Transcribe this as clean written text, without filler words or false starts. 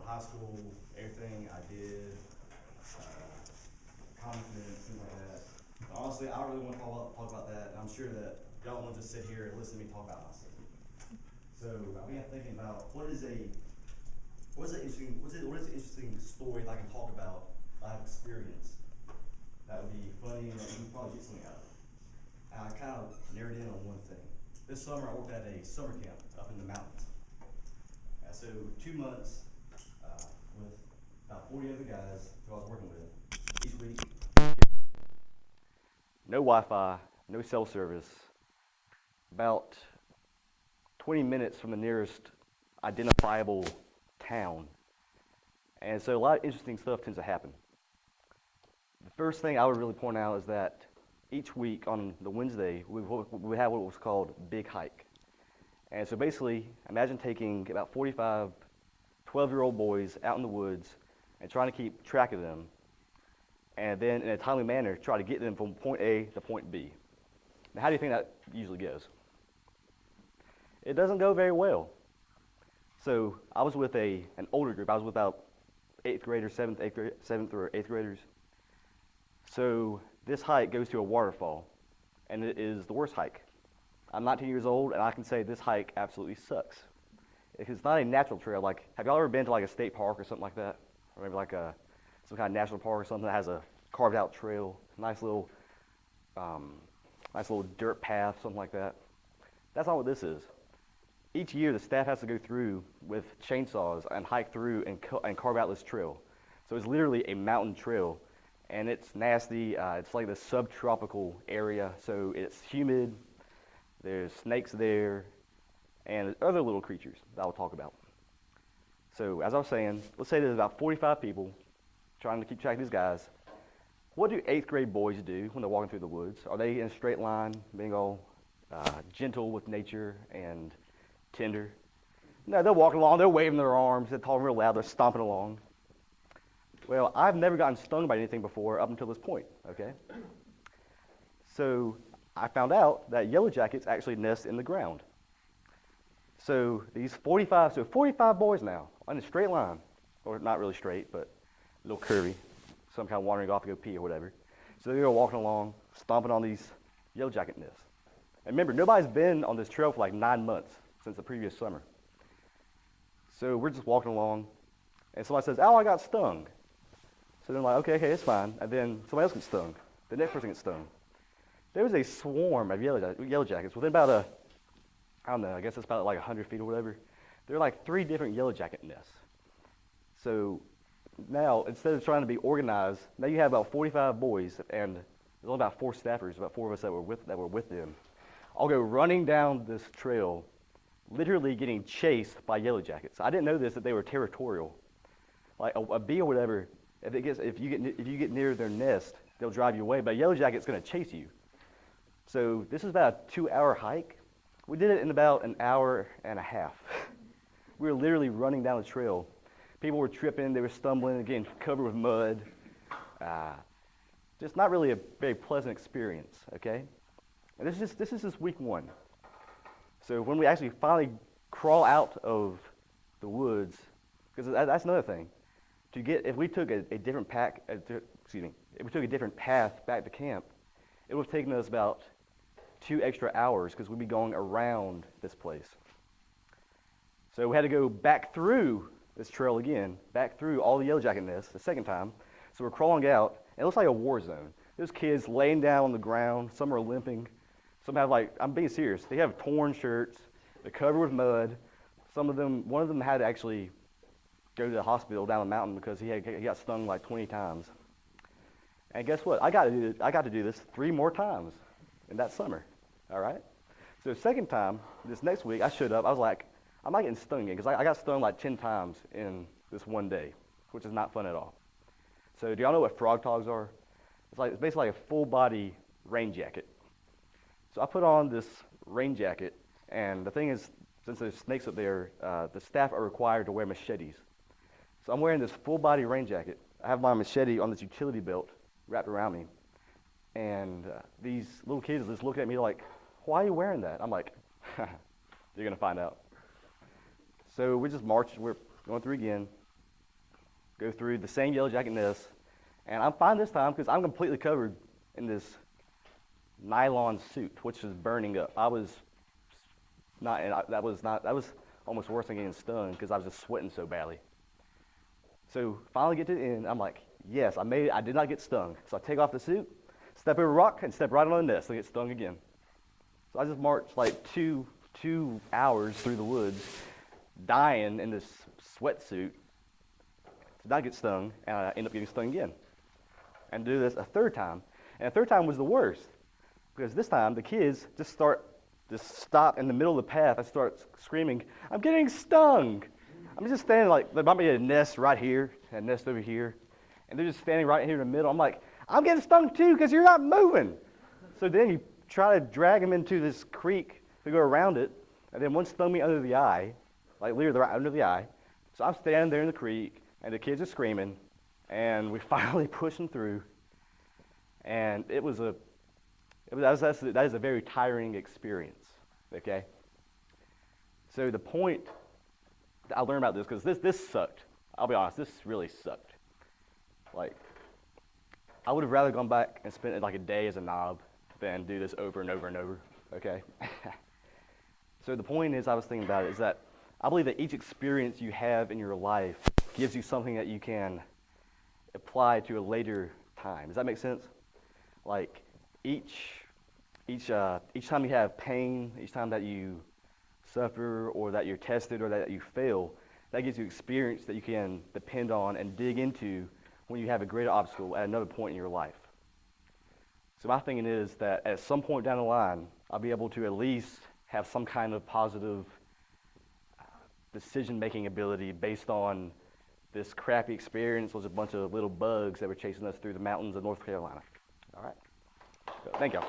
high school, everything I did, confidence, things like that. But honestly, I don't really want to talk about that. And I'm sure that y'all want to just sit here and listen to me talk about myself. So I began thinking about what is an interesting story that I can talk about that I have experienced that would be funny and that you can probably get something out of. And I kind of narrowed in on one thing. This summer I worked at a summer camp up in the mountains. So 2 months with about 40 other guys who I was working with each week. No Wi-Fi, no cell service, about 20 minutes from the nearest identifiable town. And so a lot of interesting stuff tends to happen. The first thing I would really point out is that each week on the Wednesday, we had what was called Big Hike. And so basically, imagine taking about 45 12-year-old boys out in the woods and trying to keep track of them, and then in a timely manner, try to get them from point A to point B. Now, how do you think that usually goes? It doesn't go very well. So I was with an older group. I was with about 8th graders, 7th or 8th graders. So this hike goes to a waterfall, and it is the worst hike. I'm 19 years old, and I can say this hike absolutely sucks. It's not a natural trail. Like, have y'all ever been to like a state park or something like that? Or maybe like some kind of national park or something that has a carved out trail, nice little dirt path, something like that. That's not what this is. Each year, the staff has to go through with chainsaws and hike through and carve out this trail. So it's literally a mountain trail, and it's nasty. It's like this subtropical area, so it's humid. There's snakes there, and other little creatures that I'll talk about. So as I was saying, let's say there's about 45 people trying to keep track of these guys. What do 8th grade boys do when they're walking through the woods? Are they in a straight line, being all gentle with nature and tender? No, they're walking along, they're waving their arms, they're talking real loud, they're stomping along. Well, I've never gotten stung by anything before up until this point, okay? So I found out that yellow jackets actually nest in the ground. So these 45 boys now on a straight line, or not really straight, but a little curvy, some kind of wandering off to go pee or whatever. So they're walking along, stomping on these yellow jacket nests. And remember, nobody's been on this trail for like 9 months since the previous summer. So we're just walking along, and somebody says, "Oh, I got stung." So they're like, okay, it's fine. And then somebody else gets stung. The next person gets stung. There was a swarm of yellow jackets within about I guess it's about like 100 feet or whatever. There are like 3 different yellow jacket nests. So now, instead of trying to be organized, now you have about 45 boys, and there's only about 4 staffers, about 4 of us that were with them. I'll go running down this trail, literally getting chased by yellow jackets. I didn't know this, that they were territorial. Like a bee or whatever, if you get near their nest, they'll drive you away. But a yellow jacket's going to chase you. So this is about a 2-hour hike. We did it in about an hour and a half. We were literally running down the trail. People were tripping, they were stumbling, getting covered with mud. Just not really a very pleasant experience, okay? And this is just week 1. So when we actually finally crawl out of the woods, because that's another thing. If we took a different path back to camp, it would have taken us about 2 extra hours because we'd be going around this place. So we had to go back through this trail again, back through all the yellow jacket nests the second time. So we're crawling out, and it looks like a war zone. There's kids laying down on the ground. Some are limping. Some have I'm being serious. They have torn shirts. They're covered with mud. One of them had to actually go to the hospital down the mountain because he got stung like 20 times. And guess what? I got to do this 3 more times in that summer. All right? So the second time, this next week, I showed up. I was like, I'm not getting stung again because I got stung like 10 times in this one day, which is not fun at all. So do y'all know what Toastdawgs are? It's basically like a full body rain jacket. So I put on this rain jacket, and the thing is, since there's snakes up there, the staff are required to wear machetes. So I'm wearing this full body rain jacket. I have my machete on this utility belt wrapped around me. And these little kids just look at me like, "Why are you wearing that?" I'm like, "You're going to find out." So we just marched. We're going through again. go through the same yellow jacket nest, and I'm fine this time because I'm completely covered in this nylon suit, which is burning up. I was not, and that was almost worse than getting stung because I was just sweating so badly. So finally get to the end, I'm like, yes, I made it, I did not get stung. So I take off the suit, step over a rock, and step right on the nest and get stung again. So I just marched like two hours through the woods, dying in this sweatsuit to not get stung, and I end up getting stung again. And do this a third time. And the third time was the worst, because this time the kids just stop in the middle of the path and start screaming, "I'm getting stung!" I'm just standing like, there might be a nest right here, and a nest over here, and they're just standing right here in the middle. I'm like, I'm getting stung too because you're not moving. So then you try to drag them into this creek to go around it, and then one stung me under the eye, like literally right under the eye. So I'm standing there in the creek, and the kids are screaming, and we finally push them through, and that is a very tiring experience, okay? So the point that I learned about this, because this sucked. I'll be honest, this really sucked. Like, I would have rather gone back and spent like a day as a knob than do this over and over and over, okay? So the point is, I was thinking about it, is that I believe that each experience you have in your life gives you something that you can apply to a later time. Does that make sense? Like, each time you have pain, each time that you suffer or that you're tested or that you fail, that gives you experience that you can depend on and dig into when you have a greater obstacle at another point in your life. So my thinking is that at some point down the line, I'll be able to at least have some kind of positive decision-making ability based on this crappy experience with a bunch of little bugs that were chasing us through the mountains of North Carolina. All right. So, thank y'all.